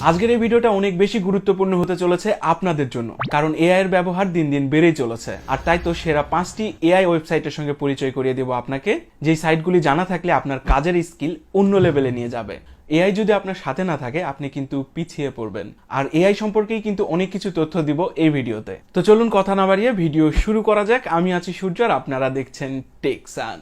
আজকের এই ভিডিওটা অনেক বেশি গুরুত্বপূর্ণ হতে চলেছে আপনাদের জন্য, কারণ এআই এর ব্যবহার দিন দিন বেড়েই চলেছে। আর তাই তো সেরা 5টি এআই ওয়েবসাইটের সঙ্গে পরিচয় করিয়ে দেব আপনাকে, যেই সাইটগুলি জানা থাকলে আপনার কাজের স্কিল অন্য লেভেলে নিয়ে যাবে। এআই যদি আপনার সাথে না থাকে আপনি কিন্তু পিছিয়ে পড়বেন। আর এআই সম্পর্কেই কিন্তু অনেক কিছু তথ্য দিব এই ভিডিওতে। তো চলুন কথা না বাড়িয়ে ভিডিও শুরু করা যাক। আমি আছি সূর্য আর আপনারা দেখছেন টেকসান।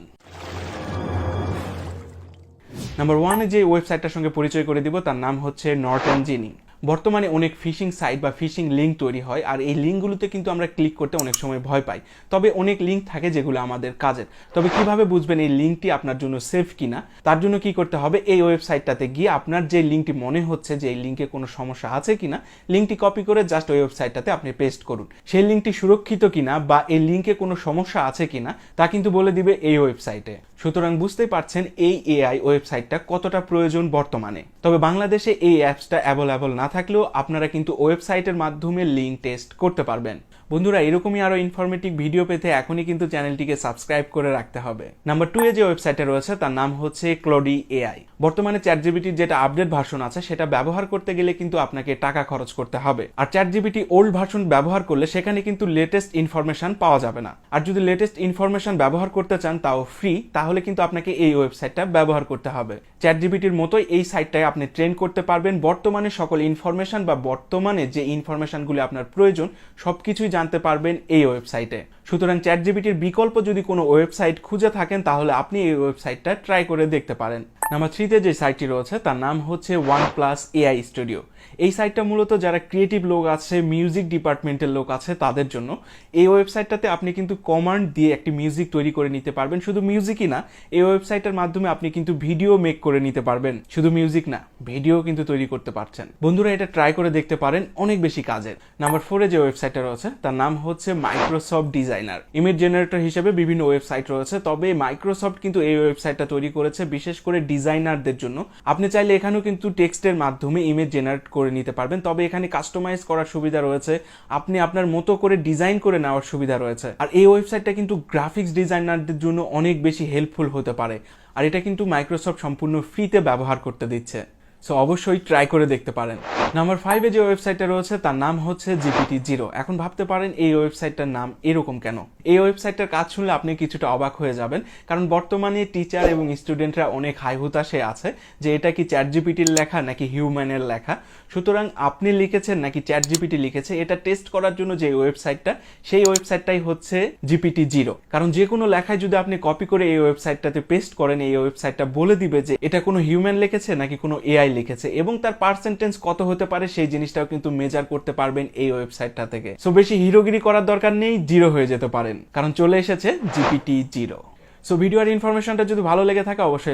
নাম্বার 1 যে ওয়েবসাইটটার সঙ্গে পরিচয় করে দিব তার নাম হচ্ছে নর্টন জিনি। বর্তমানে অনেক ফিশিং সাইট বা ফিশিং লিঙ্ক তৈরি হয়, আর এই লিঙ্কগুলোতে কিন্তু আমরা ক্লিক করতে অনেক সময় ভয় পাই। তবে অনেক লিঙ্ক থাকে যেগুলো আমাদের কাজের। তবে কিভাবে বুঝবেন এই লিঙ্কটি আপনার জন্য সেফ কিনা? তার জন্য কি করতে হবে, এই ওয়েবসাইটটাতে গিয়ে আপনার যে লিঙ্কটি মনে হচ্ছে যে এই লিঙ্কে কোনো সমস্যা আছে কিনা, লিঙ্কটি কপি করে জাস্ট ওই ওয়েবসাইটটাতে আপনি পেস্ট করুন। সেই লিঙ্কটি সুরক্ষিত কিনা বা এই লিঙ্কে কোনো সমস্যা আছে কিনা তা কিন্তু বলে দিবে এই ওয়েবসাইটে। সুতরাং বুঝতেই পারছেন এই এআই ওয়েবসাইটটা কতটা প্রয়োজন বর্তমানে। তবে বাংলাদেশে এই অ্যাপসটা অ্যাভেলেবল না থাকলেও আপনারা কিন্তু ওয়েবসাইটের মাধ্যমে লিঙ্ক টেস্ট করতে পারবেন। বন্ধুরা, এরকমই আরো ইনফরমেটিভ ভিডিও পেতে এখনই কিন্তু চ্যানেলটিকে সাবস্ক্রাইব করে রাখতে হবে। নাম্বার 2 যে ওয়েবসাইটটা রয়েছে তার নাম হচ্ছে ক্লডি এআই। বর্তমানে চ্যাটজিপিটির যেটা আপডেট ভার্সন আছে সেটা ব্যবহার করতে গেলে কিন্তু আপনাকে টাকা খরচ করতে হবে। আর চ্যাটজিপিটি ওল্ড ভার্সন ব্যবহার করলে সেখানে কিন্তু লেটেস্ট ইনফরমেশন পাওয়া যাবে না। আর যদি লেটেস্ট ইনফরমেশন ব্যবহার করতে চান তাও ফ্রি, তাহলে কিন্তু আপনাকে এই ওয়েবসাইটটা ব্যবহার করতে হবে। চ্যাটজিপিটির মতোই এই সাইটটায় আপনি ট্রেন করতে পারবেন বর্তমানে সকল ইনফরমেশন বা বর্তমানে যে ইনফরমেশনগুলো আপনার প্রয়োজন সবকিছুই জানতে পারবেন এই ওয়েবসাইটে। সুতরাং চ্যাটজিপিটির বিকল্প যদি কোনো ওয়েবসাইট খুঁজে থাকেন তাহলে আপনি এই ওয়েবসাইটটা ট্রাই করে দেখতে পারেন। নাম্বার 3 যে সাইটটি রয়েছে তার নাম হচ্ছে OnePlus AI স্টুডিও। এই সাইটটা মূলত যারা ক্রিয়েটিভ লোক আছে, মিউজিক ডিপার্টমেন্টের লোক আছে তাদের জন্য। এই ওয়েবসাইটটাতে আপনি কিন্তু কমান্ড দিয়ে একটি মিউজিক তৈরি করে নিতে পারবেন। শুধু মিউজিকই না, এই ওয়েবসাইটের মাধ্যমে আপনি কিন্তু ভিডিও মেক করে নিতে পারবেন। শুধু মিউজিক না, ভিডিও কিন্তু তৈরি করতে পারছেন। বন্ধুরা, এটা ট্রাই করে দেখতে পারেন, অনেক বেশি কাজের। নাম্বার 4 যে ওয়েবসাইটটা রয়েছে তার নাম হচ্ছে মাইক্রোসফট ডিজাইনার। ইমেজ জেনারেটর হিসেবে বিভিন্ন ওয়েবসাইট রয়েছে, তবে মাইক্রোসফট কিন্তু এই ওয়েবসাইটটা তৈরি করেছে বিশেষ করে ডিজাইনারদের জন্য। আপনি চাইলে এখানেও কিন্তু টেক্সটের মাধ্যমে ইমেজ জেনারেট করে নিতে পারবেন, তবে এখানে কাস্টমাইজ করার সুবিধা রয়েছে, আপনি আপনার মতো করে ডিজাইন করে নেওয়ার সুবিধা রয়েছে। আর এই ওয়েবসাইটটা কিন্তু গ্রাফিক্স ডিজাইনারদের জন্য অনেক বেশি হেল্পফুল হতে পারে। আর এটা কিন্তু মাইক্রোসফট সম্পূর্ণ ফ্রিতে ব্যবহার করতে দিচ্ছে, সো অবশ্যই ট্রাই করে দেখতে পারেন। নাম্বার 5 যে ওয়েবসাইটটা রয়েছে তার নাম হচ্ছে GPT-0। এখন ভাবতে পারেন এই ওয়েবসাইটটার নাম এরকম কেন? এই ওয়েবসাইটটার কাজ শুনলে আপনি কিছুটা অবাক হয়ে যাবেন, কারণ বর্তমানে টিচার এবং স্টুডেন্টরা অনেক হাই হুতাশে আছে যে এটা কি চ্যাটজিপিটির লেখা নাকি হিউম্যানের লেখা। সুতরাং আপনি লিখেছেন নাকি চ্যাটজিপিটি লিখেছে, এটা টেস্ট করার জন্য যে ওয়েবসাইটটা, সেই ওয়েবসাইটটাই হচ্ছে GPT-0। কারণ যে কোনো লেখায় যদি আপনি কপি করে এই ওয়েবসাইটটাতে পেস্ট করেন, এই ওয়েবসাইটটা বলে দিবে যে এটা কোনো হিউম্যান লিখেছে নাকি কোনো এআই লিখেছে, এবং তার পার্সেন্টেজ কত হতে পারে সেই জিনিসটাও কিন্তু মেজার করতে পারবেন এই ওয়েবসাইটটা থেকে। সো বেশি হিরোগিরি করার দরকার নেই, জিরো হয়ে যেতে পারেন, কারণ চলে এসেছে GPT-0। সো ভিডিও আর ইনফরমেশনটা যদি ভালো লেগে থাকে অবশ্যই